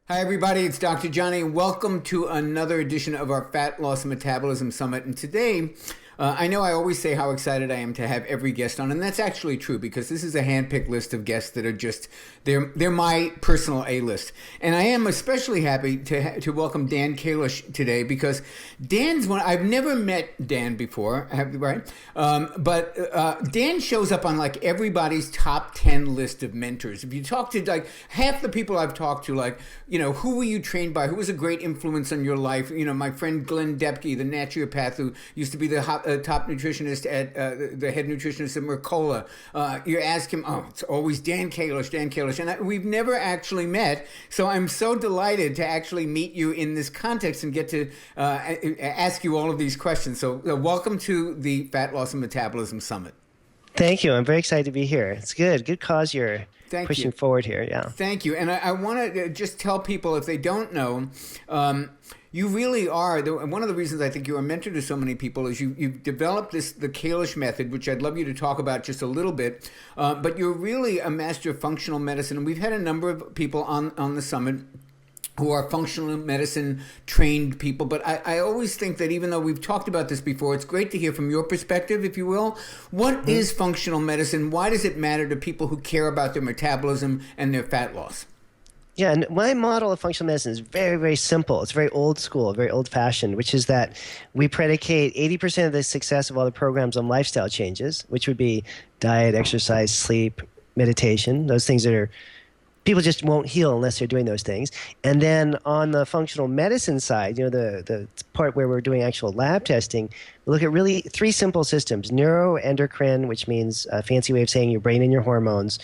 Hi, everybody. It's Dr. Jonny. Welcome to another edition of our Fat Loss and Metabolism Summit. And today, I know I always say how excited I am to have every guest on, and that's actually true because this is a hand-picked list of guests that are just, they're my personal A-list. And I am especially happy to welcome Dan Kalish today because Dan's one, I've never met Dan before, right? But Dan shows up on like everybody's top 10 list of mentors. If you talk to like half the people I've talked to, like, you know, who were you trained by? Who was a great influence on your life? You know, my friend Glenn Depke, the naturopath who used to be the top nutritionist at the head nutritionist at Mercola. You ask him, oh, it's always Dan Kalish. And we've never actually met. So I'm so delighted to actually meet you in this context and get to ask you all of these questions. So welcome to the Fat Loss and Metabolism Summit. Thank you. I'm very excited to be here. It's good. Good cause you're pushing forward here. Yeah. Thank you. And I want to just tell people, if they don't know, you really are, one of the reasons I think you're a mentor to so many people is you've developed the Kalish method, which I'd love you to talk about just a little bit, but you're really a master of functional medicine. And we've had a number of people on the summit who are functional medicine trained people. But I always think that even though we've talked about this before, it's great to hear from your perspective, if you will. What is functional medicine? Why does it matter to people who care about their metabolism and their fat loss? Yeah, and my model of functional medicine is very, very simple. It's very old school, very old-fashioned, which is that we predicate 80% of the success of all the programs on lifestyle changes, which would be diet, exercise, sleep, meditation, those things that are people just won't heal unless they're doing those things. And then on the functional medicine side, you know, the part where we're doing actual lab testing, we look at really three simple systems: neuroendocrine, which means a fancy way of saying your brain and your hormones,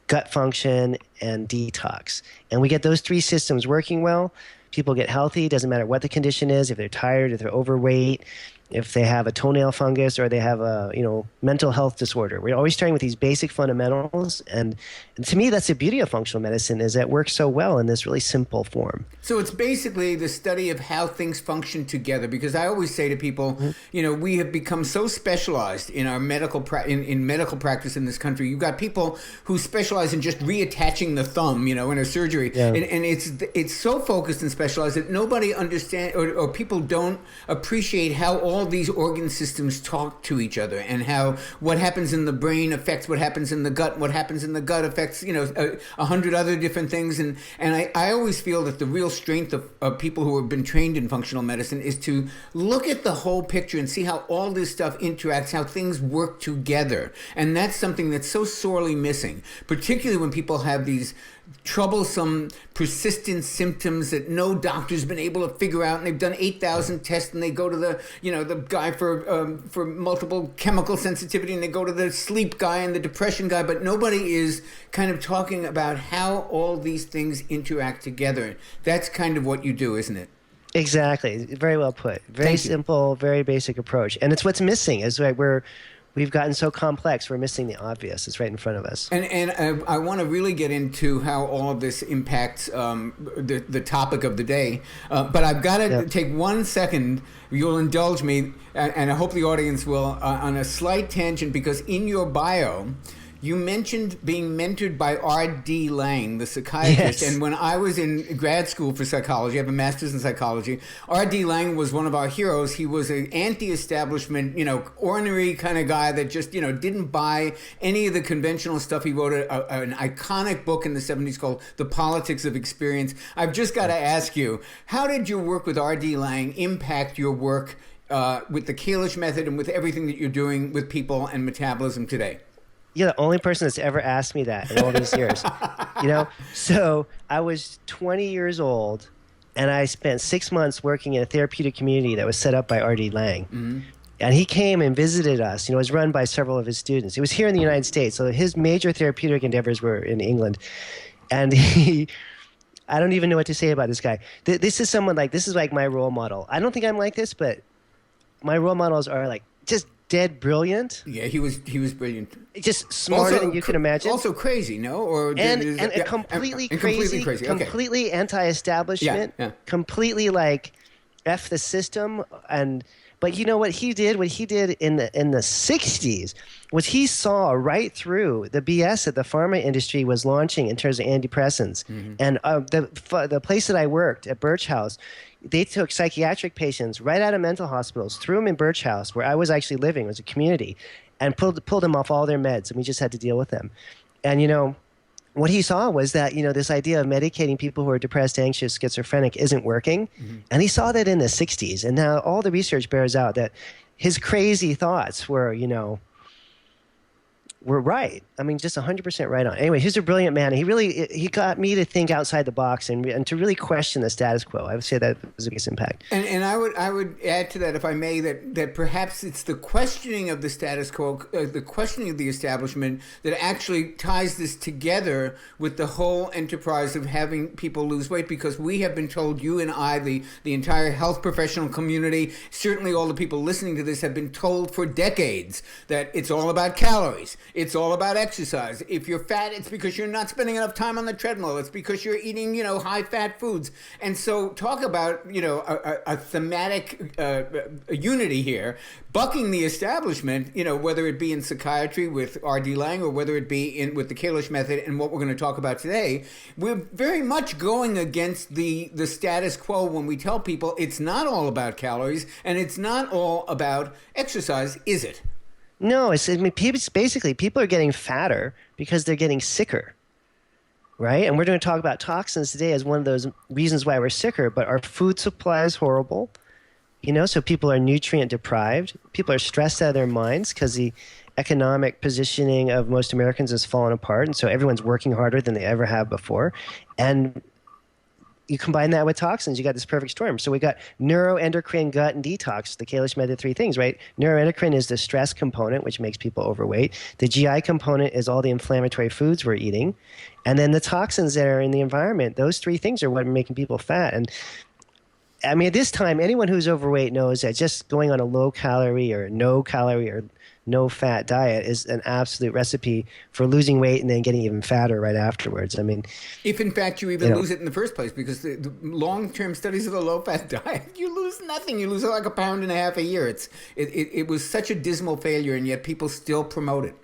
gut function, and detox. And we get those three systems working well. People get healthy. Doesn't matter what the condition is, if they're tired, if they're overweight, if they have a toenail fungus, or they have a mental health disorder. We're always starting with these basic fundamentals, and to me, that's the beauty of functional medicine, is that it works so well in this really simple form. So it's basically the study of how things function together. Because I always say to people, you know, we have become so specialized in our medical medical practice in this country. You've got people who specialize in just reattaching the thumb, you know, in a surgery, and it's so focused and specialized that nobody understands, or people don't appreciate how all these organ systems talk to each other, and how what happens in the brain affects what happens in the gut, what happens in the gut affects, you know, 100 other different things. And I always feel that the real strength of people who have been trained in functional medicine is to look at the whole picture and see how all this stuff interacts, how things work together. And that's something that's so sorely missing, particularly when people have these troublesome, persistent symptoms that no doctor's been able to figure out, and they've done 8,000 tests, and they go to the guy for multiple chemical sensitivity, and they go to the sleep guy and the depression guy, but nobody is kind of talking about how all these things interact together. That's kind of what you do, isn't it? Exactly. Very well put. Very simple, very basic approach. And it's what's missing, is like we've gotten so complex, we're missing the obvious. It's right in front of us. And I want to really get into how all of this impacts the topic of the day. But I've got to take 1 second. You'll indulge me, and I hope the audience will, on a slight tangent, because in your bio, you mentioned being mentored by R.D. Laing, the psychiatrist. Yes. And when I was in grad school for psychology, I have a master's in psychology, R.D. Laing was one of our heroes. He was an anti-establishment, you know, ornery kind of guy that just, you know, didn't buy any of the conventional stuff. He wrote an iconic book in the 70s called The Politics of Experience. I've just got to ask you, how did your work with R.D. Laing impact your work with the Kalish method and with everything that you're doing with people and metabolism today? You're the only person that's ever asked me that in all these years. You know, so I was 20 years old, and I spent 6 months working in a therapeutic community that was set up by R.D. Laing. Mm-hmm. And he came and visited us. You know, it was run by several of his students. It was here in the United States, so his major therapeutic endeavors were in England. And I don't even know what to say about this guy. This is like my role model. I don't think I'm like this, but my role models are like just dead brilliant. Yeah, he was brilliant. Just smarter than you can imagine. Also crazy, no? Completely crazy. Okay. Completely anti-establishment. Yeah. Completely like F the system, But you know what he did? What he did in the 60s was he saw right through the BS that the pharma industry was launching in terms of antidepressants. And the place that I worked at Birch House, they took psychiatric patients right out of mental hospitals, threw them in Birch House, where I was actually living, it was a community, and pulled them off all their meds, and we just had to deal with them. And what he saw was that, this idea of medicating people who are depressed, anxious, schizophrenic isn't working. And he saw that in the 60s. And now all the research bears out that his crazy thoughts were right. I mean, just 100% right on. Anyway, he's a brilliant man. He got me to think outside the box and to really question the status quo. I would say that was the biggest impact. And I would add to that, if I may, that perhaps it's the questioning of the status quo, the questioning of the establishment that actually ties this together with the whole enterprise of having people lose weight, because we have been told, you and I, the entire health professional community, certainly all the people listening to this have been told for decades that it's all about calories. It's all about exercise. If you're fat, it's because you're not spending enough time on the treadmill. It's because you're eating, high-fat foods. And so talk about, a thematic unity here, bucking the establishment, whether it be in psychiatry with R.D. Laing or whether it be with the Kalish method and what we're going to talk about today. We're very much going against the status quo when we tell people it's not all about calories and it's not all about exercise, is it? No, it's basically people are getting fatter because they're getting sicker, right? And we're going to talk about toxins today as one of those reasons why we're sicker, but our food supply is horrible, so people are nutrient deprived. People are stressed out of their minds because the economic positioning of most Americans has fallen apart, and so everyone's working harder than they ever have before. And you combine that with toxins, you got this perfect storm. So we got neuroendocrine, gut, and detox, the Kalish method, 3 things, right? Neuroendocrine is the stress component, which makes people overweight. The GI component is all the inflammatory foods we're eating. And then the toxins that are in the environment, those 3 things are what are making people fat. And I mean, at this time, anyone who's overweight knows that just going on a low calorie or no fat diet is an absolute recipe for losing weight and then getting even fatter right afterwards. I mean, if in fact you even lose it in the first place, because the long-term studies of the low-fat diet, you lose nothing. You lose like 1.5 pounds a year. It was such a dismal failure, and yet people still promote it.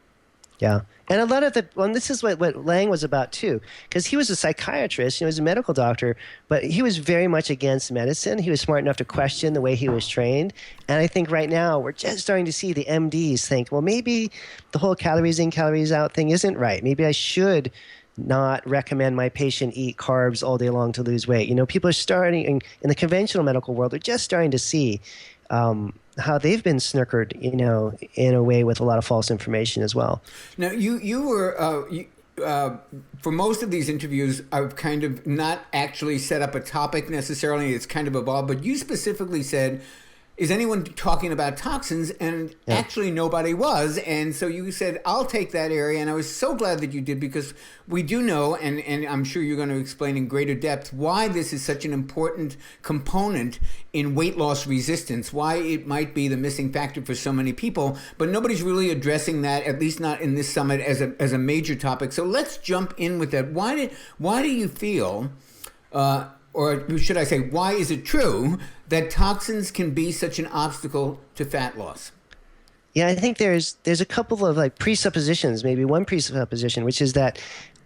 Yeah. And a lot of this is what Laing was about too, because he was a psychiatrist, he was a medical doctor, but he was very much against medicine. He was smart enough to question the way he was trained. And I think right now we're just starting to see the MDs think, well, maybe the whole calories in, calories out thing isn't right. Maybe I should not recommend my patient eat carbs all day long to lose weight. People are starting, in the conventional medical world, they're just starting to see how they've been snookered, in a way with a lot of false information as well. Now, you were, for most of these interviews, I've kind of not actually set up a topic necessarily. It's kind of evolved, but you specifically said, is anyone talking about toxins? And actually nobody was. And so you said, I'll take that area. And I was so glad that you did, because we do know, and I'm sure you're going to explain in greater depth, why this is such an important component in weight loss resistance, why it might be the missing factor for so many people. But nobody's really addressing that, at least not in this summit, as a major topic. So let's jump in with that. Why do you feel, or should I say, why is it true that toxins can be such an obstacle to fat loss? Yeah, I think there's a couple of presuppositions, maybe one presupposition, which is that,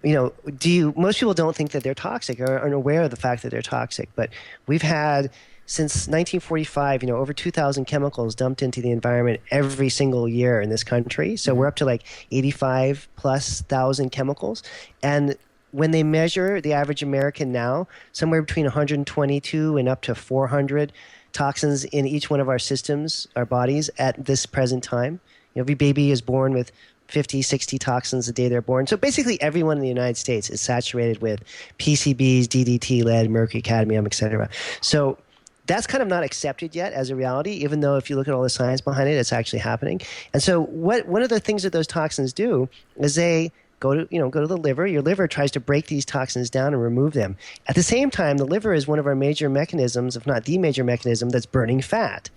most people don't think that they're toxic or aren't aware of the fact that they're toxic. But we've had, since 1945, over 2,000 chemicals dumped into the environment every single year in this country. So we're up to 85 plus thousand chemicals. And when they measure the average American now, somewhere between 122 and up to 400 toxins in each one of our systems, our bodies, at this present time. Every baby is born with 50, 60 toxins the day they're born. So basically everyone in the United States is saturated with PCBs, DDT, lead, mercury, cadmium, etc. So that's kind of not accepted yet as a reality, even though if you look at all the science behind it, it's actually happening. And so one of the things that those toxins do is they go to the liver. Your liver tries to break these toxins down and remove them. At the same time, the liver is one of our major mechanisms, if not the major mechanism, that's burning fat.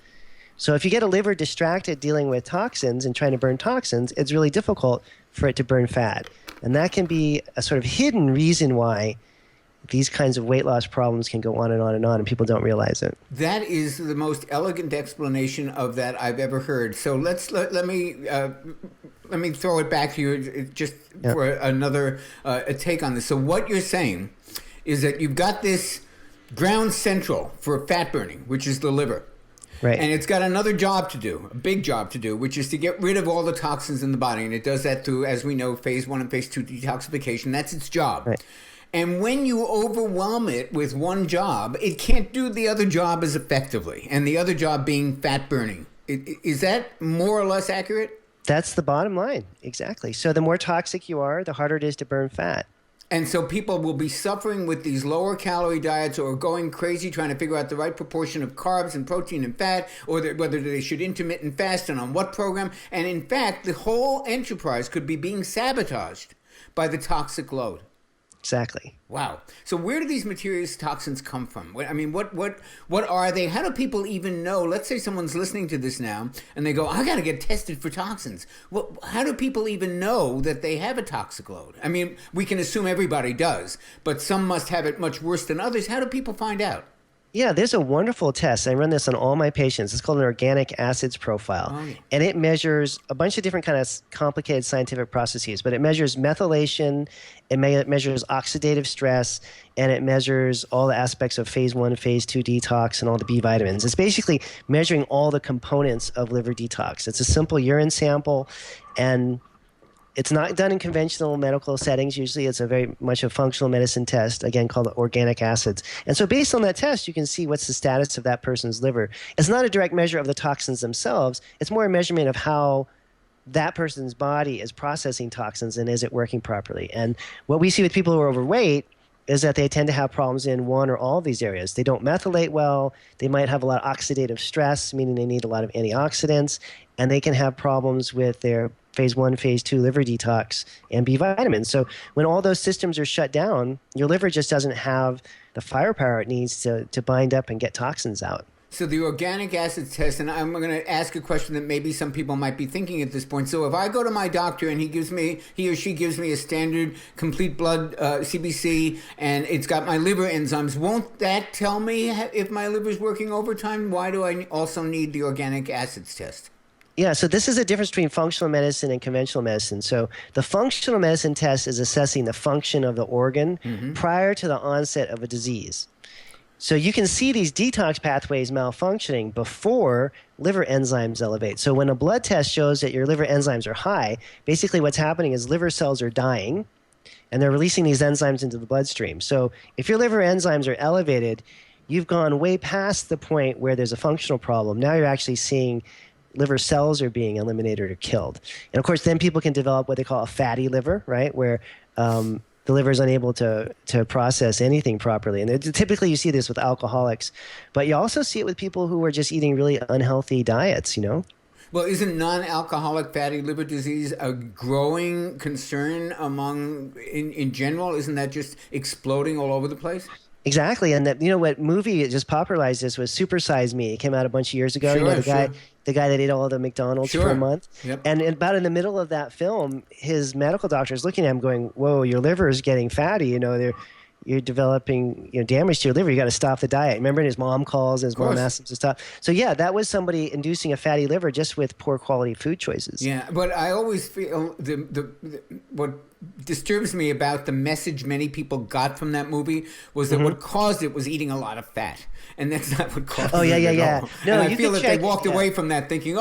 So if you get a liver distracted dealing with toxins and trying to burn toxins, it's really difficult for it to burn fat. And that can be a sort of hidden reason why these kinds of weight loss problems can go on and on and on, and people don't realize it. That is the most elegant explanation of that I've ever heard. So let me throw it back to you just for another a take on this. So what you're saying is that you've got this ground central for fat burning, which is the liver. Right. And it's got another job to do, a big job to do, which is to get rid of all the toxins in the body. And it does that through, as we know, phase 1 and phase 2 detoxification. That's its job. Right. And when you overwhelm it with one job, it can't do the other job as effectively. And the other job being fat burning. Is that more or less accurate? That's the bottom line. Exactly. So the more toxic you are, the harder it is to burn fat. And so people will be suffering with these lower calorie diets or going crazy trying to figure out the right proportion of carbs and protein and fat, or whether they should intermittent fast and on what program. And in fact, the whole enterprise could be being sabotaged by the toxic load. Exactly. Wow. So where do these materials toxins come from? I mean, what are they? How do people even know? Let's say someone's listening to this now and they go, I got to get tested for toxins. Well, how do people even know that they have a toxic load? I mean, we can assume everybody does, but some must have it much worse than others. How do people find out? Yeah, there's a wonderful test. I run this on all my patients. It's called an organic acids profile. Oh, yeah. And it measures a bunch of different kind of complicated scientific processes, but it measures methylation, it measures oxidative stress, and it measures all the aspects of phase 1, phase 2 detox, and all the B vitamins. It's basically measuring all the components of liver detox. It's a simple urine sample, and it's not done in conventional medical settings. Usually it's a very much a functional medicine test, again, called organic acids. And so based on that test, you can see what's the status of that person's liver. It's not a direct measure of the toxins themselves. It's more a measurement of how that person's body is processing toxins and is it working properly. And what we see with people who are overweight is that they tend to have problems in one or all of these areas. They don't methylate well. They might have a lot of oxidative stress, meaning they need a lot of antioxidants. And they can have problems with their phase 1, phase 2 liver detox and B vitamins. So when all those systems are shut down, your liver just doesn't have the firepower it needs to bind up and get toxins out. So the organic acids test, and I'm going to ask a question that maybe some people might be thinking at this point. So if I go to my doctor and he or she gives me a standard complete blood CBC and it's got my liver enzymes, won't that tell me if my liver is working overtime? Why do I also need the organic acids test? Yeah, so this is a difference between functional medicine and conventional medicine. So the functional medicine test is assessing the function of the organ prior to the onset of a disease. So you can see these detox pathways malfunctioning before liver enzymes elevate. So when a blood test shows that your liver enzymes are high, basically what's happening is liver cells are dying and they're releasing these enzymes into the bloodstream. So if your liver enzymes are elevated, you've gone way past the point where there's a functional problem. Now you're actually seeing liver cells are being eliminated or killed. And of course, then people can develop what they call a fatty liver, right? Where the liver is unable to process anything properly. And typically you see this with alcoholics, but you also see it with people who are just eating really unhealthy diets, you know? Well, isn't non-alcoholic fatty liver disease a growing concern in general? Isn't that just exploding all over the place? Exactly. And that, you know, what movie just popularized this was Super Size Me. It came out a bunch of years ago. Sure, you know, the guy that ate all the McDonald's for a month. Yep. And about in the middle of that film, his medical doctor is looking at him going, whoa, your liver is getting fatty. You know, you're developing damage to your liver. You got to stop the diet. Remember, his mom calls and his mom asks him to stop. So yeah, that was somebody inducing a fatty liver just with poor quality food choices. Yeah, but I always feel what disturbs me about the message many people got from that movie was that what caused it was eating a lot of fat. And that's not what caused it. Oh, yeah. No, and I feel that they walked away from that thinking,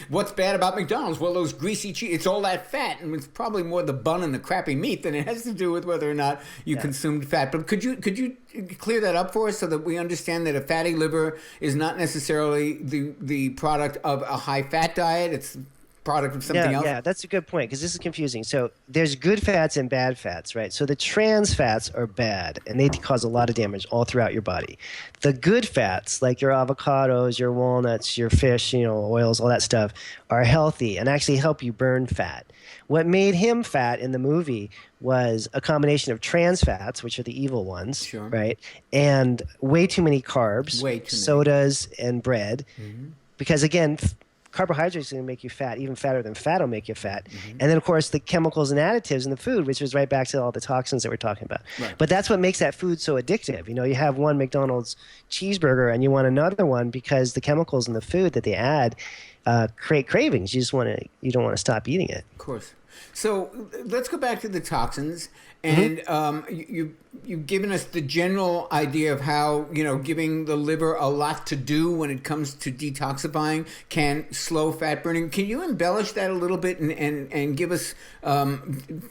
what's bad about McDonald's? Well, those greasy cheese, it's all that fat. And it's probably more the bun and the crappy meat than it has to do with whether or not you consumed fat. But could you clear that up for us so that we understand that a fatty liver is not necessarily the product of a high-fat diet? It's product of something else? Yeah, that's a good point because this is confusing. So there's good fats and bad fats, right? So the trans fats are bad and they cause a lot of damage all throughout your body. The good fats, like your avocados, your walnuts, your fish, oils, all that stuff, are healthy and actually help you burn fat. What made him fat in the movie was a combination of trans fats, which are the evil ones, right? And way too many carbs, sodas, and bread. Mm-hmm. Because again, carbohydrates are going to make you fat. Even fatter than fat will make you fat. And then, of course, the chemicals and additives in the food, which is right back to all the toxins that we're talking about. Right. But that's what makes that food so addictive. You have one McDonald's cheeseburger and you want another one because the chemicals in the food that they add create cravings. You don't want to stop eating it. Of course. So let's go back to the toxins, and you've given us the general idea of how giving the liver a lot to do when it comes to detoxifying can slow fat burning. Can you embellish that a little bit and give us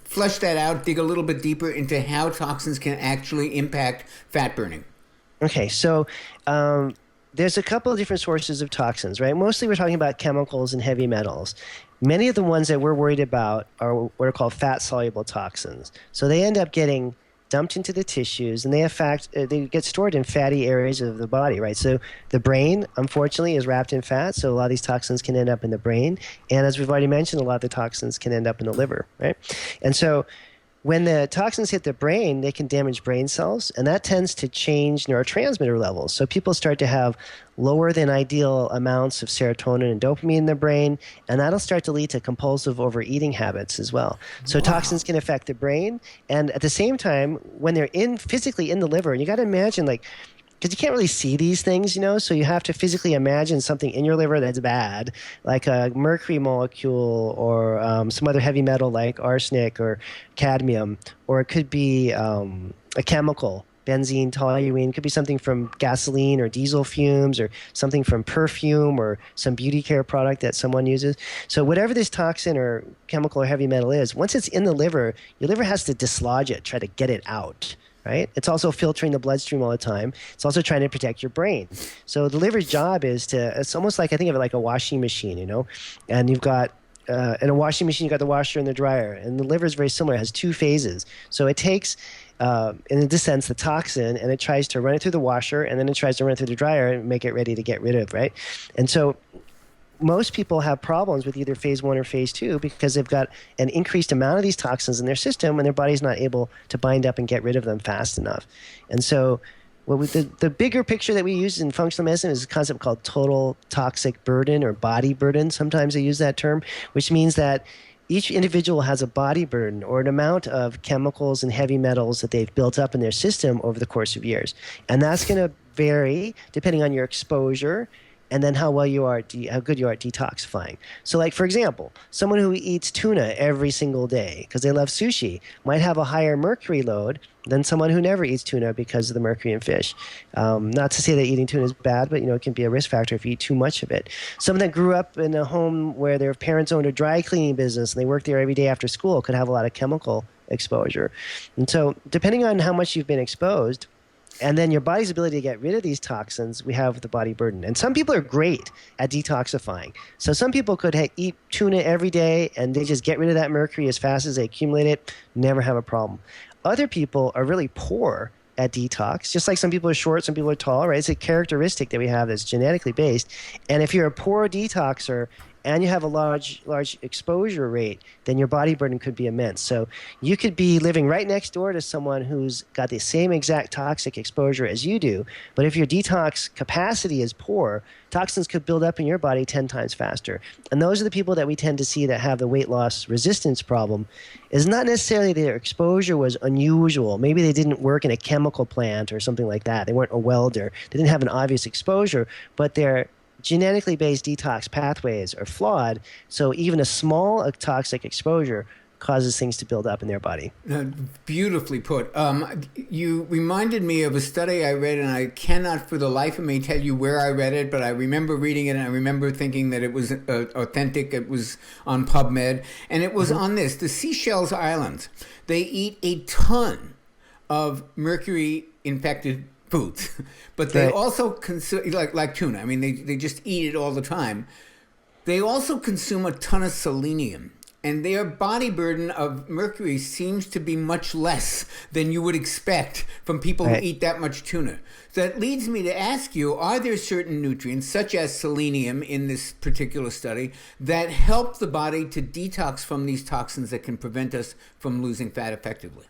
flesh that out, dig a little bit deeper into how toxins can actually impact fat burning? Okay, so there's a couple of different sources of toxins, right? Mostly we're talking about chemicals and heavy metals. Many of the ones that we're worried about are what are called fat-soluble toxins. So they end up getting dumped into the tissues, and they get stored in fatty areas of the body, right? So the brain, unfortunately, is wrapped in fat, so a lot of these toxins can end up in the brain. And as we've already mentioned, a lot of the toxins can end up in the liver, right? And so when the toxins hit the brain, they can damage brain cells, and that tends to change neurotransmitter levels. So people start to have lower than ideal amounts of serotonin and dopamine in their brain, and that'll start to lead to compulsive overeating habits as well. So toxins can affect the brain, and at the same time, when they're physically in the liver, and you got to imagine because you can't really see these things, so you have to physically imagine something in your liver that's bad, like a mercury molecule or some other heavy metal like arsenic or cadmium, or it could be a chemical, benzene, toluene. It could be something from gasoline or diesel fumes or something from perfume or some beauty care product that someone uses. So whatever this toxin or chemical or heavy metal is, once it's in the liver, your liver has to dislodge it, try to get it out. Right? It's also filtering the bloodstream all the time. It's also trying to protect your brain. So the liver's job it's almost like, I think of it like a washing machine, and you've got, in a washing machine, you've got the washer and the dryer, and the liver is very similar. It has two phases. So it takes, in this sense, the toxin, and it tries to run it through the washer, and then it tries to run it through the dryer and make it ready to get rid of, right? And so most people have problems with either phase 1 or phase 2 because they've got an increased amount of these toxins in their system and their body's not able to bind up and get rid of them fast enough. And so the bigger picture that we use in functional medicine is a concept called total toxic burden or body burden. Sometimes they use that term, which means that each individual has a body burden or an amount of chemicals and heavy metals that they've built up in their system over the course of years. And that's going to vary depending on your exposure and then how good you are at detoxifying. So like, for example, someone who eats tuna every single day because they love sushi might have a higher mercury load than someone who never eats tuna because of the mercury in fish. Not to say that eating tuna is bad, but it can be a risk factor if you eat too much of it. Someone that grew up in a home where their parents owned a dry cleaning business and they worked there every day after school could have a lot of chemical exposure. And so depending on how much you've been exposed, and then your body's ability to get rid of these toxins, we have the body burden. And some people are great at detoxifying. So some people could eat tuna every day and they just get rid of that mercury as fast as they accumulate it, never have a problem. Other people are really poor at detox, just like some people are short, some people are tall, right? It's a characteristic that we have that's genetically based. And if you're a poor detoxer and you have a large exposure rate, then your body burden could be immense. So you could be living right next door to someone who's got the same exact toxic exposure as you do, but if your detox capacity is poor, toxins could build up in your body 10 times faster. And those are the people that we tend to see that have the weight loss resistance problem. Is not necessarily their exposure was unusual. Maybe they didn't work in a chemical plant or something like that. They weren't a welder. They didn't have an obvious exposure, but their genetically based detox pathways are flawed, so even a small toxic exposure causes things to build up in their body. Beautifully put. You reminded me of a study I read, and I cannot for the life of me tell you where I read it, but I remember reading it, and I remember thinking that it was authentic. It was on PubMed, and it was on this. The Seychelles Islands, they eat a ton of mercury-infected foods, but they also consume, like tuna. I mean, they just eat it all the time. They also consume a ton of selenium, and their body burden of mercury seems to be much less than you would expect from people who eat that much tuna. So that leads me to ask you, are there certain nutrients, such as selenium in this particular study, that help the body to detox from these toxins that can prevent us from losing fat effectively?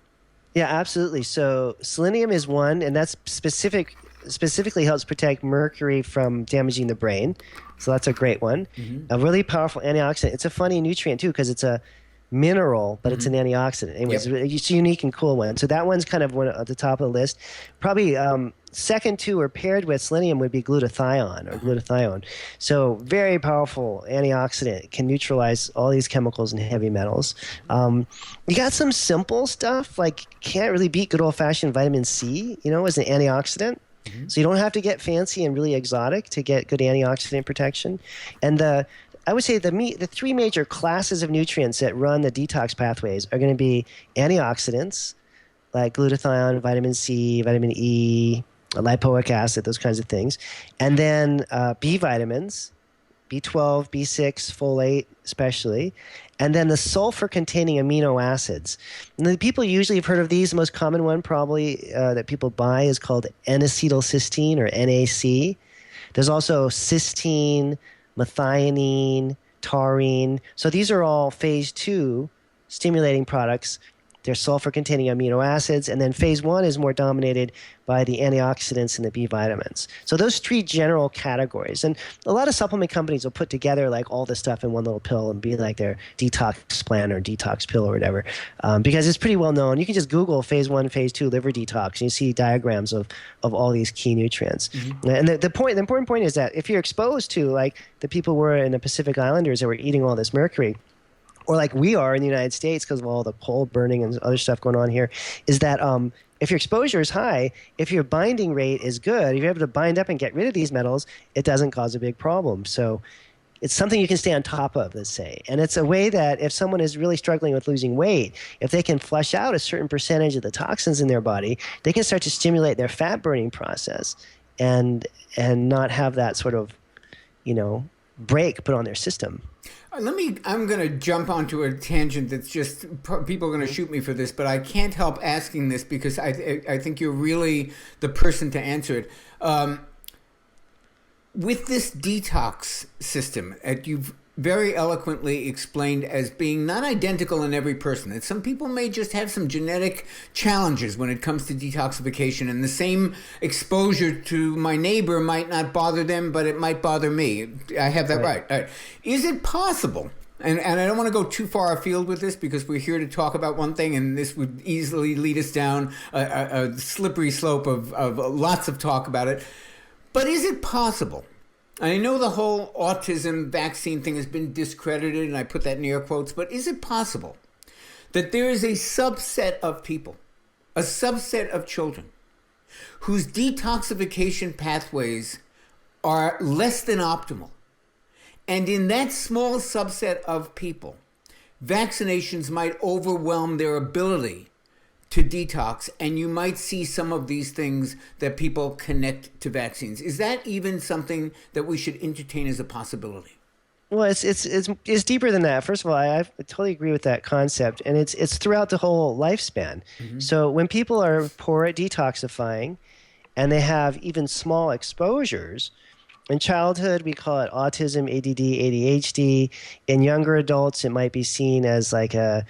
Yeah, absolutely. So selenium is one, and that's specific specifically helps protect mercury from damaging the brain. So that's a great one. A really powerful antioxidant. It's a funny nutrient too because it's a mineral, but it's an antioxidant. Anyways, it's a unique and cool one. So that one's kind of one at the top of the list. Probably second to or paired with selenium would be glutathione or glutathione. So very powerful antioxidant. It can neutralize all these chemicals and heavy metals. You got some simple stuff like can't really beat good old-fashioned vitamin C, as an antioxidant. So you don't have to get fancy and really exotic to get good antioxidant protection. And I would say the three major classes of nutrients that run the detox pathways are going to be antioxidants like glutathione, vitamin C, vitamin E, lipoic acid, those kinds of things. And then B vitamins, B12, B6, folate especially. And then the sulfur-containing amino acids. And the people usually have heard of these. The most common one probably that people buy is called N-acetylcysteine or NAC. There's also cysteine, methionine, taurine. So these are all phase 2 stimulating products. They're sulfur-containing amino acids. And then phase 1 is more dominated by the antioxidants and the B vitamins. So those three general categories. And a lot of supplement companies will put together like all this stuff in one little pill and be like their detox plan or detox pill or whatever. Because it's pretty well known. You can just Google phase 1, phase 2 liver detox and you see diagrams of all these key nutrients. And the important point is that if you're exposed to like the people were in the Pacific Islanders that were eating all this mercury, or like we are in the United States because of all the coal burning and other stuff going on here, is that if your exposure is high, if your binding rate is good, if you're able to bind up and get rid of these metals, it doesn't cause a big problem. So it's something you can stay on top of, let's say. And it's a way that if someone is really struggling with losing weight, if they can flush out a certain percentage of the toxins in their body, they can start to stimulate their fat burning process and not have that sort of, break put on their system. I'm going to jump onto a tangent that's just, people are going to shoot me for this, but I can't help asking this because I think you're really the person to answer it. With this detox system that you've very eloquently explained as being not identical in every person, that some people may just have some genetic challenges when it comes to detoxification, and the same exposure to my neighbor might not bother them, but it might bother me. I have that right. All right. Is it possible, and I don't want to go too far afield with this because we're here to talk about one thing, and this would easily lead us down a slippery slope of lots of talk about it, but is it possible? I know the whole autism vaccine thing has been discredited, and I put that in air quotes, but is it possible that there is a subset of people, a subset of children, whose detoxification pathways are less than optimal? And in that small subset of people, vaccinations might overwhelm their ability to detox, and you might see some of these things that people connect to vaccines. Is that even something that we should entertain as a possibility? Well, it's deeper than that. First of all, I totally agree with that concept, and it's throughout the whole lifespan. So when people are poor at detoxifying, and they have even small exposures, in childhood we call it autism, ADD, ADHD. In younger adults, it might be seen as like a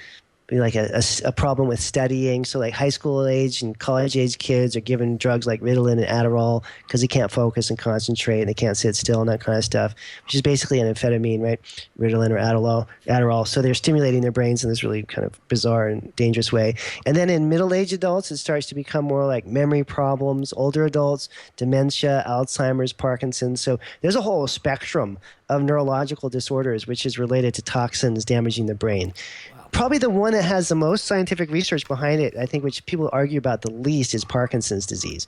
problem with studying. So like high school age and college age kids are given drugs like Ritalin and Adderall because they can't focus and concentrate and they can't sit still and that kind of stuff, which is basically an amphetamine, right? Ritalin or Adderall. So they're stimulating their brains in this really kind of bizarre and dangerous way. And then in middle-aged adults, it starts to become more like memory problems. Older adults, dementia, Alzheimer's, Parkinson's. So there's a whole spectrum of neurological disorders which is related to toxins damaging the brain. Probably the one that has the most scientific research behind it, I think, which people argue about the least, is Parkinson's disease.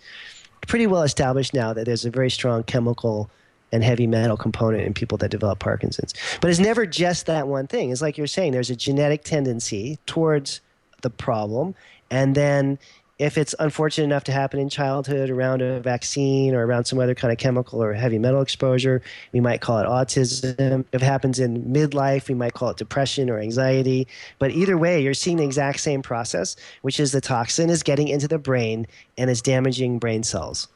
Pretty well established now that there's a very strong chemical and heavy metal component in people that develop Parkinson's. But it's never just that one thing. It's like you're saying, there's a genetic tendency towards the problem, and then if it's unfortunate enough to happen in childhood around a vaccine or around some other kind of chemical or heavy metal exposure, we might call it autism. If it happens in midlife, we might call it depression or anxiety. But either way, you're seeing the exact same process, which is the toxin is getting into the brain and is damaging brain cells.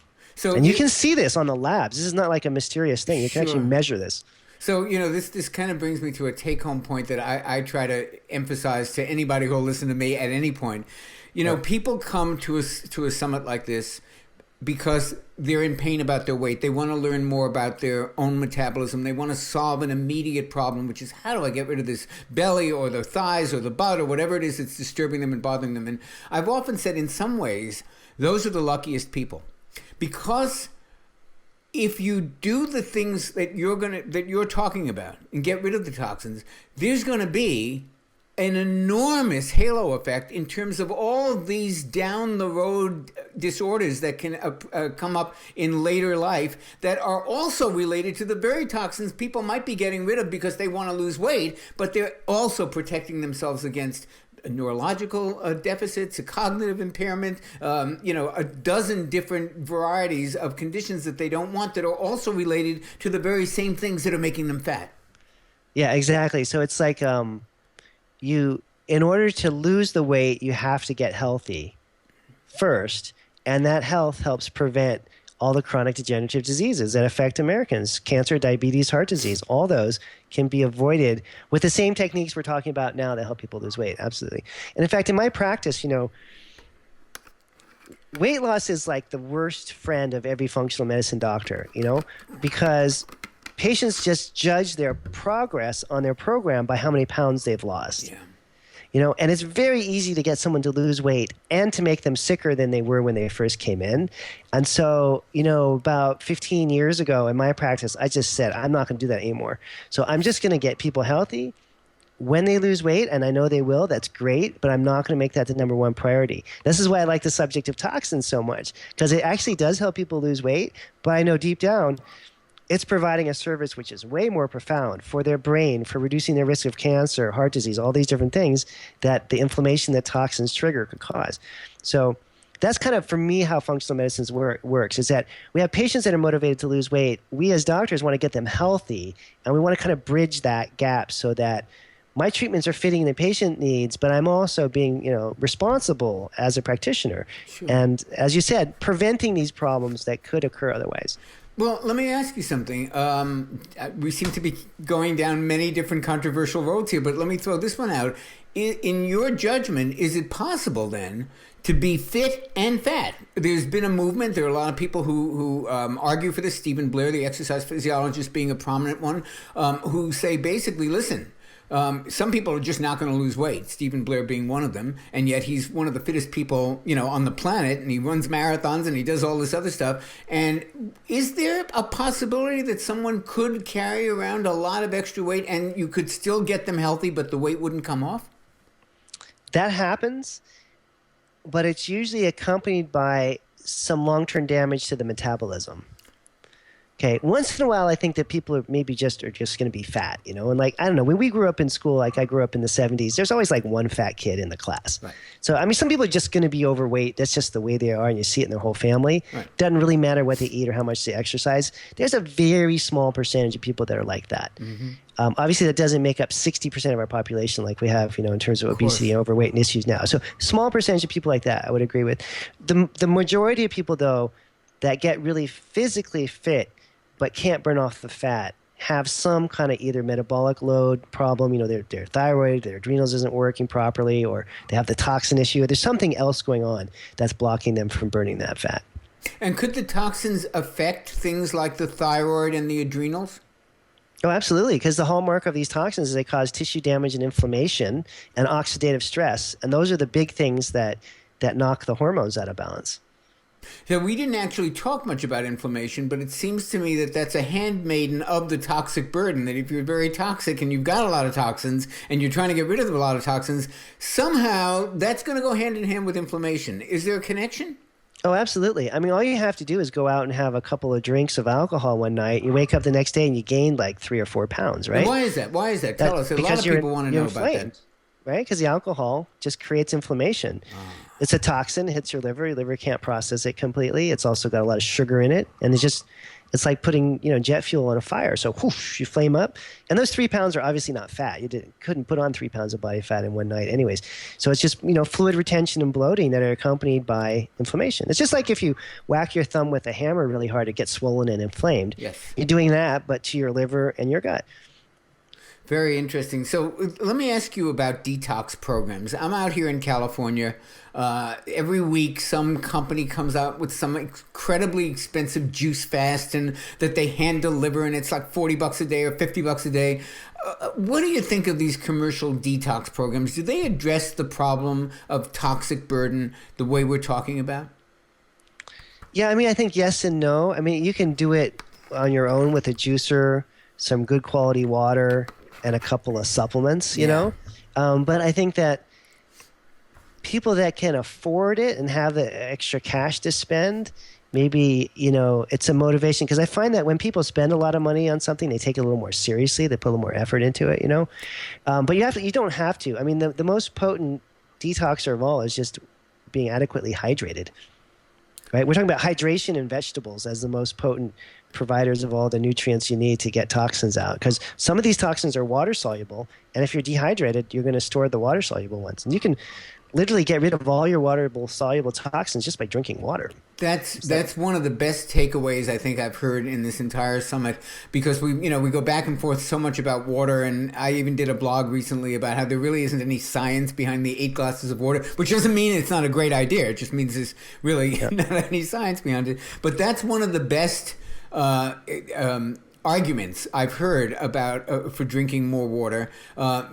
And you can see this on the labs. This is not like a mysterious thing. You can actually measure this. So, this kind of brings me to a take-home point that I try to emphasize to anybody who will listen to me at any point. People come to a summit like this because they're in pain about their weight. They want to learn more about their own metabolism. They want to solve an immediate problem, which is, how do I get rid of this belly or the thighs or the butt or whatever it is that's disturbing them and bothering them? And I've often said, in some ways, those are the luckiest people, because if you do the things that you're talking about and get rid of the toxins, there's going to be an enormous halo effect in terms of all of these down the road disorders that can come up in later life that are also related to the very toxins people might be getting rid of because they want to lose weight, but they're also protecting themselves against neurological deficits, a cognitive impairment, a dozen different varieties of conditions that they don't want that are also related to the very same things that are making them fat. Yeah, exactly. So it's like in order to lose the weight, you have to get healthy first, and that health helps prevent all the chronic degenerative diseases that affect Americans. Cancer, diabetes, heart disease, all those can be avoided with the same techniques we're talking about now that help people lose weight. Absolutely. And in fact, in my practice, weight loss is like the worst friend of every functional medicine doctor, because patients just judge their progress on their program by how many pounds they've lost. Yeah. And it's very easy to get someone to lose weight and to make them sicker than they were when they first came in. And so, about 15 years ago in my practice, I just said, I'm not going to do that anymore. So I'm just going to get people healthy when they lose weight, and I know they will. That's great, but I'm not going to make that the number one priority. This is why I like the subject of toxins so much, because it actually does help people lose weight, but I know deep down it's providing a service which is way more profound for their brain, for reducing their risk of cancer, heart disease, all these different things that the inflammation that toxins trigger could cause. So that's kind of, for me, how functional medicine works, is that we have patients that are motivated to lose weight. We as doctors want to get them healthy, and we want to kind of bridge that gap so that my treatments are fitting the patient needs, but I'm also being, responsible as a practitioner. Sure. And as you said, preventing these problems that could occur otherwise. Well, let me ask you something. We seem to be going down many different controversial roads here, but let me throw this one out. In your judgment, is it possible then to be fit and fat? There's been a movement. There are a lot of people who argue for this. Stephen Blair, the exercise physiologist, being a prominent one, who say basically, listen, some people are just not going to lose weight, Stephen Blair being one of them, and yet he's one of the fittest people, on the planet, and he runs marathons and he does all this other stuff. And is there a possibility that someone could carry around a lot of extra weight and you could still get them healthy, but the weight wouldn't come off? That happens, but it's usually accompanied by some long-term damage to the metabolism. Okay, once in a while, I think that people are maybe just going to be fat, and like, I don't know, when we grew up in school, like I grew up in the 70s, there's always like one fat kid in the class. Right. So, I mean, some people are just going to be overweight. That's just the way they are, and you see it in their whole family. Right. Doesn't really matter what they eat or how much they exercise. There's a very small percentage of people that are like that. Mm-hmm. Obviously, that doesn't make up 60% of our population like we have, in terms of obesity and overweight and issues now. So small percentage of people like that, I would agree with. The majority of people, though, that get really physically fit but can't burn off the fat have some kind of either metabolic load problem, their thyroid, their adrenals isn't working properly, or they have the toxin issue, or there's something else going on that's blocking them from burning that fat. And could the toxins affect things like the thyroid and the adrenals? Oh, absolutely, because the hallmark of these toxins is they cause tissue damage and inflammation and oxidative stress, and those are the big things that knock the hormones out of balance. So we didn't actually talk much about inflammation, but it seems to me that that's a handmaiden of the toxic burden, that if you're very toxic and you've got a lot of toxins and you're trying to get rid of a lot of toxins, somehow that's going to go hand in hand with inflammation. Is there a connection? Oh, absolutely. I mean, all you have to do is go out and have a couple of drinks of alcohol one night. You wake up the next day and you gain like 3 or 4 pounds, right? And why is that? Why is that? Tell us. A lot of people want to know about that. Right? Because the alcohol just creates inflammation. It's a toxin, hits your liver. Your liver can't process it completely. It's also got a lot of sugar in it. And it's like putting, jet fuel on a fire. So whoosh, you flame up. And those 3 pounds are obviously not fat. You couldn't put on 3 pounds of body fat in one night anyways. So it's just, fluid retention and bloating that are accompanied by inflammation. It's just like if you whack your thumb with a hammer really hard, it gets swollen and inflamed. Yes. You're doing that, but to your liver and your gut. Very interesting. So let me ask you about detox programs. I'm out here in California. Every week, some company comes out with some incredibly expensive juice fast, and that they hand deliver, and it's like $40 a day or $50 a day. What do you think of these commercial detox programs? Do they address the problem of toxic burden the way we're talking about? Yeah, I mean, I think yes and no. I mean, you can do it on your own with a juicer, some good quality water, and a couple of supplements, you know? But I think that people that can afford it and have the extra cash to spend, maybe, it's a motivation. Because I find that when people spend a lot of money on something, they take it a little more seriously. They put a little more effort into it, But you don't have to. I mean, the most potent detoxer of all is just being adequately hydrated. Right? We're talking about hydration in vegetables as the most potent providers of all the nutrients you need to get toxins out. Because some of these toxins are water soluble, and if you're dehydrated, you're going to store the water soluble ones. And you can literally get rid of all your water soluble toxins just by drinking water. That's one of the best takeaways I think I've heard in this entire summit, because we go back and forth so much about water, and I even did a blog recently about how there really isn't any science behind the 8 glasses of water, which doesn't mean it's not a great idea. It just means there's really not any science behind it. But that's one of the best arguments I've heard about for drinking more water,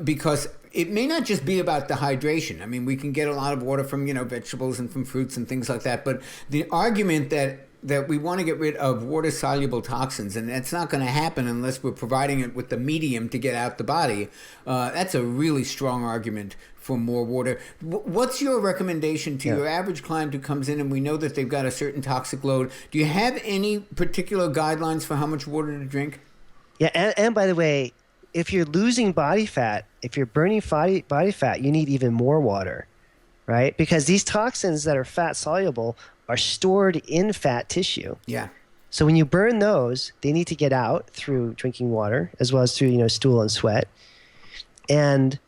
because it may not just be about the hydration. I mean, we can get a lot of water from, vegetables and from fruits and things like that. But the argument that we want to get rid of water-soluble toxins, and that's not going to happen unless we're providing it with the medium to get out the body, that's a really strong argument for more water. What's your recommendation to your average client who comes in and we know that they've got a certain toxic load? Do you have any particular guidelines for how much water to drink? Yeah, and by the way, if you're losing body fat, if you're burning body fat, you need even more water, right? Because these toxins that are fat soluble are stored in fat tissue. Yeah. So when you burn those, they need to get out through drinking water as well as through, stool and sweat. And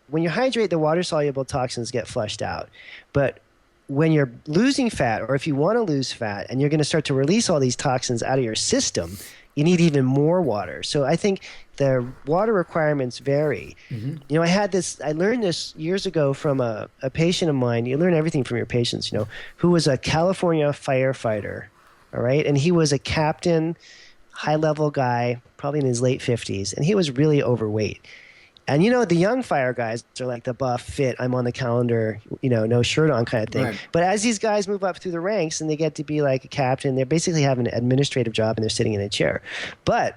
when you hydrate, the water soluble toxins get flushed out. But when you're losing fat, or if you want to lose fat and you're going to start to release all these toxins out of your system, you need even more water. So I think the water requirements vary. Mm-hmm. I learned this years ago from a patient of mine. You learn everything from your patients, who was a California firefighter, all right? And he was a captain, high-level guy, probably in his late 50s, and he was really overweight. And, the young fire guys are like the buff, fit, I'm on the calendar, no shirt on kind of thing. Right. But as these guys move up through the ranks and they get to be like a captain, they basically have an administrative job and they're sitting in a chair. But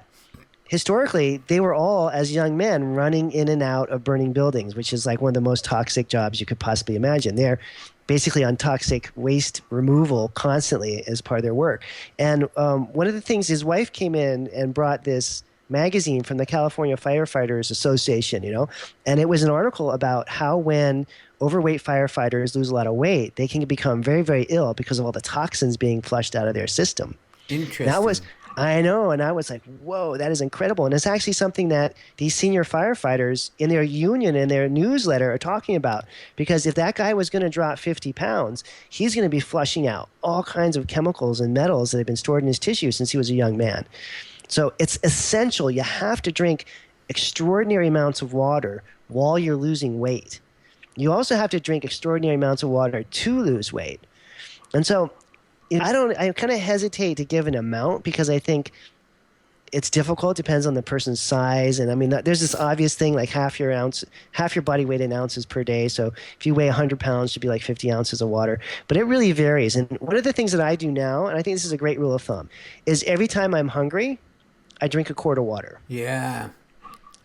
historically, they were all, as young men, running in and out of burning buildings, which is like one of the most toxic jobs you could possibly imagine. They're basically on toxic waste removal constantly as part of their work. And one of the things, his wife came in and brought this magazine from the California Firefighters Association, and it was an article about how when overweight firefighters lose a lot of weight, they can become very, very ill because of all the toxins being flushed out of their system. Interesting. I know, and I was like, whoa, that is incredible. And it's actually something that these senior firefighters in their union and their newsletter are talking about, because if that guy was going to drop 50 pounds, he's going to be flushing out all kinds of chemicals and metals that have been stored in his tissue since he was a young man. So it's essential. You have to drink extraordinary amounts of water while you're losing weight. You also have to drink extraordinary amounts of water to lose weight. And so I kind of hesitate to give an amount because I think it's difficult. It depends on the person's size. And I mean, there's this obvious thing like half your body weight in ounces per day. So if you weigh 100 pounds, it should be like 50 ounces of water. But it really varies. And one of the things that I do now, and I think this is a great rule of thumb, is every time I'm hungry, I drink a quart of water. Yeah.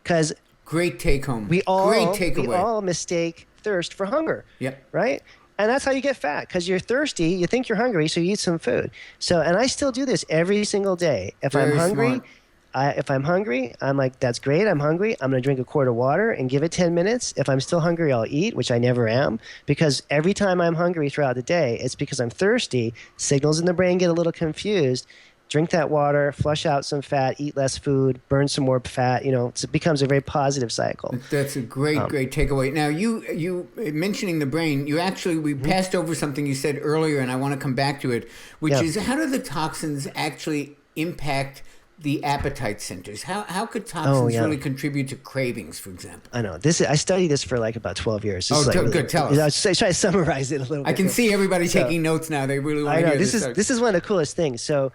Because great take home. We all mistake thirst for hunger. Yep. Right? And that's how you get fat, because you're thirsty, you think you're hungry, so you eat some food. So, and I still do this every single day. If I'm hungry, I'm like, that's great, I'm hungry. I'm going to drink a quart of water and give it 10 minutes. If I'm still hungry, I'll eat, which I never am, because every time I'm hungry throughout the day, it's because I'm thirsty. Signals in the brain get a little confused. Drink that water, flush out some fat, eat less food, burn some more fat. It becomes a very positive cycle. That's a great takeaway. Now, you mentioning the brain, we passed over something you said earlier, and I want to come back to it, which is how do the toxins actually impact the appetite centers? How could toxins yeah. really contribute to cravings, for example? I know this. I studied this for like about 12 years. This is like good. Tell us. I was trying to summarize it a little bit. I can see everybody taking notes now. They really want to hear this. This is one of the coolest things. So,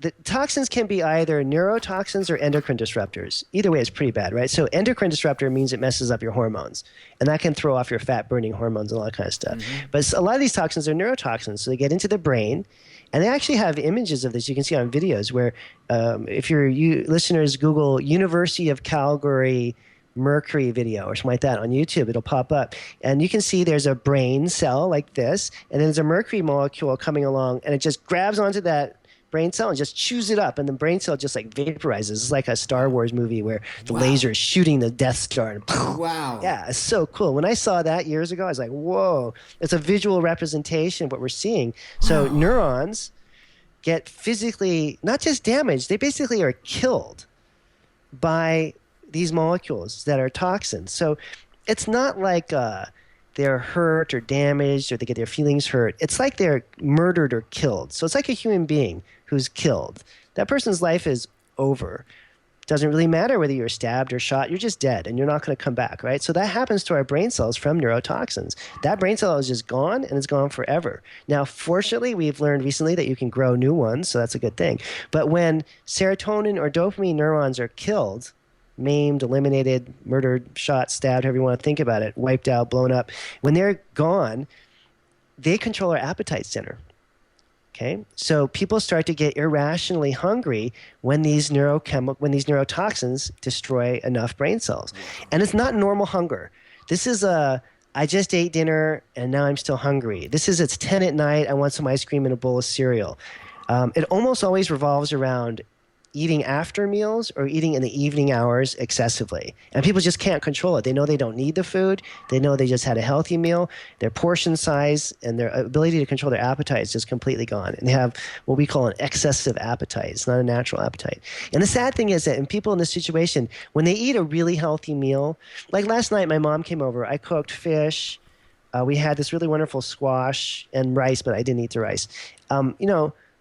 the toxins can be either neurotoxins or endocrine disruptors. Either way, it's pretty bad, right? So endocrine disruptor means it messes up your hormones, and that can throw off your fat-burning hormones and all that kind of stuff. Mm-hmm. But a lot of these toxins are neurotoxins, so they get into the brain, and they actually have images of this. You can see on videos where if you listeners Google University of Calgary mercury video or something like that on YouTube, it'll pop up. And you can see there's a brain cell like this, and then there's a mercury molecule coming along, and it just grabs onto that brain cell and just chews it up, and the brain cell just like vaporizes. It's like a Star Wars movie where the laser is shooting the Death Star. And wow. Yeah, it's so cool. When I saw that years ago, I was like, whoa. It's a visual representation of what we're seeing. So neurons get physically not just damaged, they basically are killed by these molecules that are toxins. So it's not like they're hurt or damaged or they get their feelings hurt. It's like they're murdered or killed. So it's like a human being who's killed. That person's life is over. Doesn't really matter whether you're stabbed or shot. You're just dead, and you're not going to come back, right? So that happens to our brain cells from neurotoxins. That brain cell is just gone, and it's gone forever. Now, fortunately, we've learned recently that you can grow new ones, so that's a good thing. But when serotonin or dopamine neurons are killed, maimed, eliminated, murdered, shot, stabbed, however you want to think about it, wiped out, blown up, when they're gone, they control our appetite center. Okay, so people start to get irrationally hungry when these neurotoxins destroy enough brain cells, and it's not normal hunger. This is I just ate dinner and now I'm still hungry. This is it's 10 at night. I want some ice cream and a bowl of cereal. It almost always revolves around eating after meals or eating in the evening hours excessively. And people just can't control it. They know they don't need the food. They know they just had a healthy meal. Their portion size and their ability to control their appetite is just completely gone. And they have what we call an excessive appetite. It's not a natural appetite. And the sad thing is that in people in this situation, when they eat a really healthy meal, like last night my mom came over, I cooked fish. We had this really wonderful squash and rice, but I didn't eat the rice.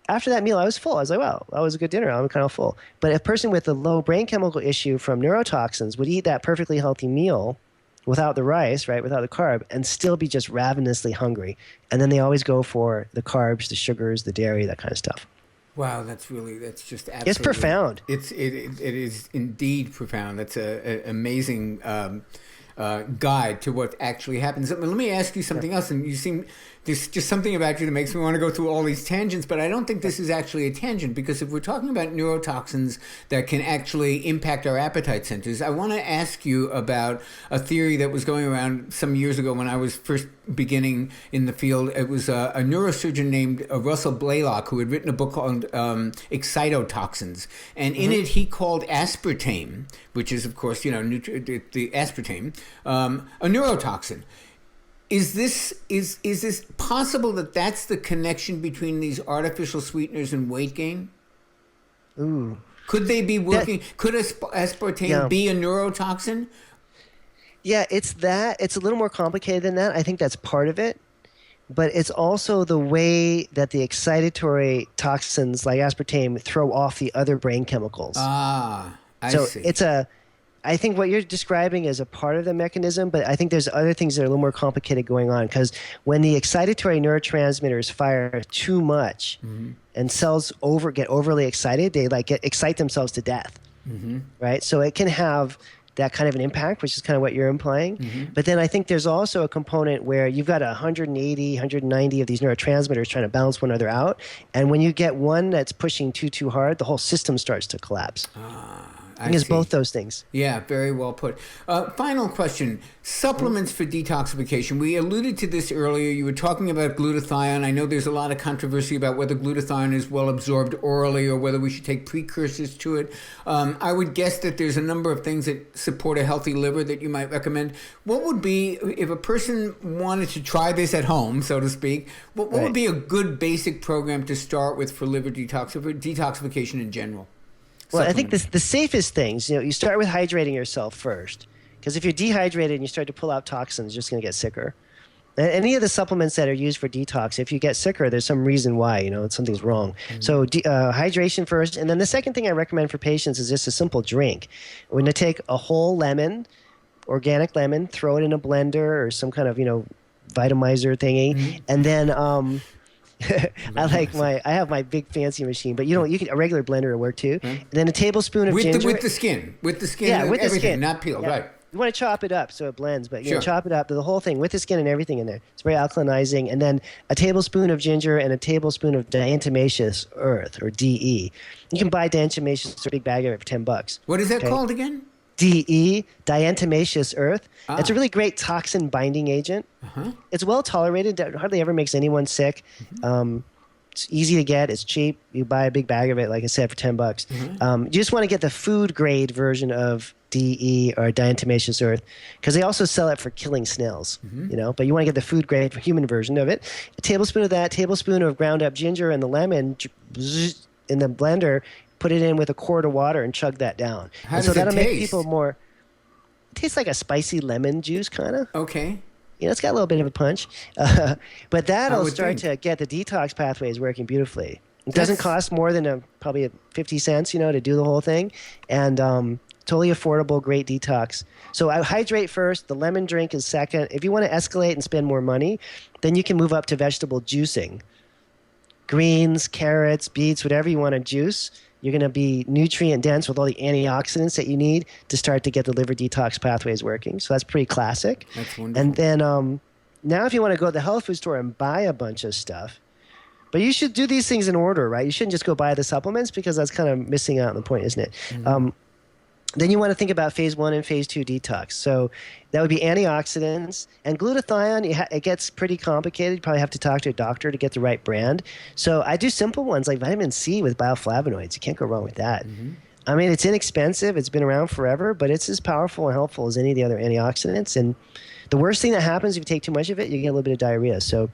After that meal, I was full. I was like, wow, that was a good dinner. I'm kind of full. But a person with a low brain chemical issue from neurotoxins would eat that perfectly healthy meal without the rice, right, without the carb, and still be just ravenously hungry. And then they always go for the carbs, the sugars, the dairy, that kind of stuff. Wow, that's just absolutely. It's profound. It is indeed profound. That's an amazing guide to what actually happens. Let me ask you something else. And you seem there's just something about you that makes me want to go through all these tangents, but I don't think this is actually a tangent, because if we're talking about neurotoxins that can actually impact our appetite centers, I want to ask you about a theory that was going around some years ago when I was first beginning in the field. It was a neurosurgeon named Russell Blaylock who had written a book called Excitotoxins, and in it he called aspartame, which is of course the aspartame, a neurotoxin. Is this possible that that's the connection between these artificial sweeteners and weight gain? Ooh. Could they be working? Could aspartame be a neurotoxin? Yeah, it's that. It's a little more complicated than that. I think that's part of it. But it's also the way that the excitatory toxins like aspartame throw off the other brain chemicals. I see. I think what you're describing is a part of the mechanism, but I think there's other things that are a little more complicated going on, because when the excitatory neurotransmitters fire too much and cells get overly excited, they excite themselves to death, right? So it can have that kind of an impact, which is kind of what you're implying. But then I think there's also a component where you've got 180, 190 of these neurotransmitters trying to balance one another out. And when you get one that's pushing too hard, the whole system starts to collapse. I think it's both those things. Yeah, very well put. Final question. Supplements for detoxification. We alluded to this earlier. You were talking about glutathione. I know there's a lot of controversy about whether glutathione is well absorbed orally or whether we should take precursors to it. I would guess that there's a number of things that support a healthy liver that you might recommend. What would be, if a person wanted to try this at home, so to speak, what would be a good basic program to start with for liver detoxification in general? Well, I think the safest things, you start with hydrating yourself first, because if you're dehydrated and you start to pull out toxins, you're just going to get sicker. Any of the supplements that are used for detox, if you get sicker, there's some reason why, something's wrong. So hydration first. And then the second thing I recommend for patients is just a simple drink. We're going to take a whole lemon, organic lemon, throw it in a blender or some kind of, vitamizer thingy. And then I have my big fancy machine, but you can, a regular blender will work too. And then a tablespoon of ginger. With the skin. Yeah, with the skin. Not peeled, right. You want to chop it up so it blends, but chop it up, the whole thing with the skin and everything in there. It's very alkalinizing. And then a tablespoon of ginger and a tablespoon of diatomaceous earth, or DE. You can buy diatomaceous earth, a big bag of it for $10. What is that called again? DE, diatomaceous earth. It's a really great toxin binding agent. It's well tolerated. It hardly ever makes anyone sick. It's easy to get. It's cheap. You buy a big bag of it, like I said, for $10. You just want to get the food grade version of DE or diatomaceous earth, because they also sell it for killing snails. But you want to get the food grade for human version of it. A tablespoon of that, tablespoon of ground up ginger and the lemon in the blender. Put it in with a quart of water and chug that down. How does it that'll taste? Make people more. It tastes like a spicy lemon juice, kind of. Okay. It's got a little bit of a punch, but that'll start to get the detox pathways working beautifully. It doesn't cost more than probably 50 cents, to do the whole thing, and totally affordable, great detox. So I hydrate first. The lemon drink is second. If you want to escalate and spend more money, then you can move up to vegetable juicing. Greens, carrots, beets, whatever you want to juice. You're going to be nutrient dense with all the antioxidants that you need to start to get the liver detox pathways working. So that's pretty classic. That's wonderful. And then now if you want to go to the health food store and buy a bunch of stuff, but you should do these things in order, right? You shouldn't just go buy the supplements, because that's kind of missing out on the point, isn't it? Then you want to think about phase 1 and phase 2 detox. So that would be antioxidants. And glutathione, it gets pretty complicated. You probably have to talk to a doctor to get the right brand. So I do simple ones like vitamin C with bioflavonoids. You can't go wrong with that. I mean, it's inexpensive. It's been around forever, but it's as powerful and helpful as any of the other antioxidants. And the worst thing that happens if you take too much of it, you get a little bit of diarrhea. So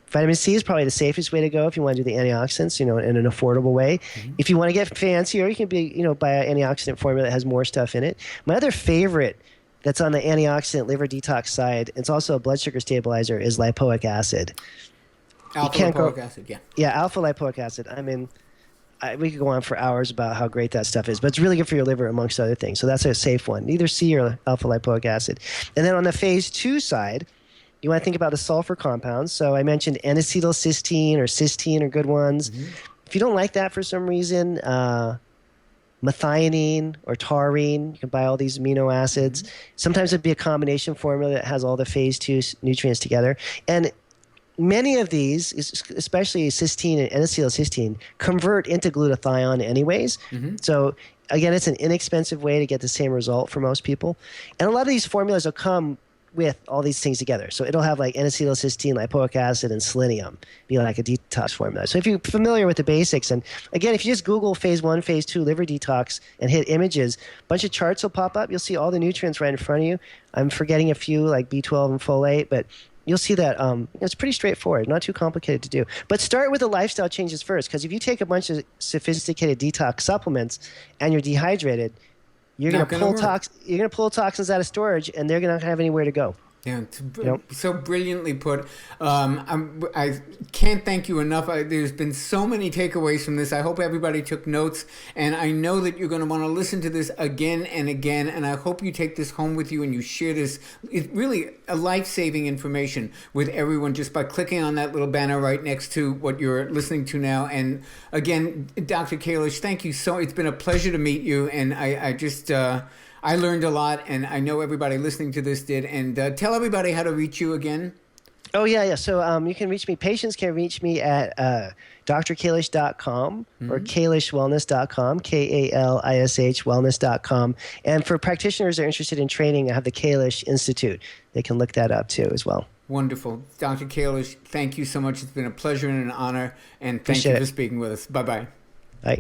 vitamin C is probably the safest way to go if you want to do the antioxidants, in an affordable way. If you want to get fancier, you can buy an antioxidant formula that has more stuff in it. My other favorite that's on the antioxidant liver detox side, it's also a blood sugar stabilizer, is lipoic acid. Alpha lipoic acid, yeah. Yeah, alpha lipoic acid. I mean, we could go on for hours about how great that stuff is, but it's really good for your liver, amongst other things. So that's a safe one, either C or alpha lipoic acid. And then on the phase 2 side, you want to think about the sulfur compounds. So I mentioned N-acetylcysteine or cysteine are good ones. If you don't like that for some reason, methionine or taurine, you can buy all these amino acids. Sometimes it'd be a combination formula that has all the phase 2 nutrients together. And many of these, especially cysteine and N-acetylcysteine, convert into glutathione anyways. So again, it's an inexpensive way to get the same result for most people. And a lot of these formulas will come with all these things together. So it'll have like N-acetylcysteine, lipoic acid, and selenium, be like a detox formula. So if you're familiar with the basics, and again, if you just Google phase 1, phase 2 liver detox and hit images, a bunch of charts will pop up. You'll see all the nutrients right in front of you. I'm forgetting a few like B12 and folate, but you'll see that it's pretty straightforward, not too complicated to do. But start with the lifestyle changes first, because if you take a bunch of sophisticated detox supplements and you're dehydrated, you're going to pull toxins out of storage, and they're going to have anywhere to go. Yeah, so brilliantly put. I can't thank you enough. There's been so many takeaways from this. I hope everybody took notes, and I know that you're going to want to listen to this again and again, and I hope you take this home with you and you share this. It's really a life-saving information with everyone just by clicking on that little banner right next to what you're listening to now. And again, Dr. Kalish, thank you so. It's been a pleasure to meet you, and I learned a lot, and I know everybody listening to this did. And tell everybody how to reach you again. Oh, yeah. So you can reach me. Patients can reach me at drkalish.com or kalishwellness.com, Kalish wellness.com. And for practitioners that are interested in training, I have the Kalish Institute. They can look that up, too, as well. Wonderful. Dr. Kalish, thank you so much. It's been a pleasure and an honor. And thank you for speaking with us. Bye-bye. Bye.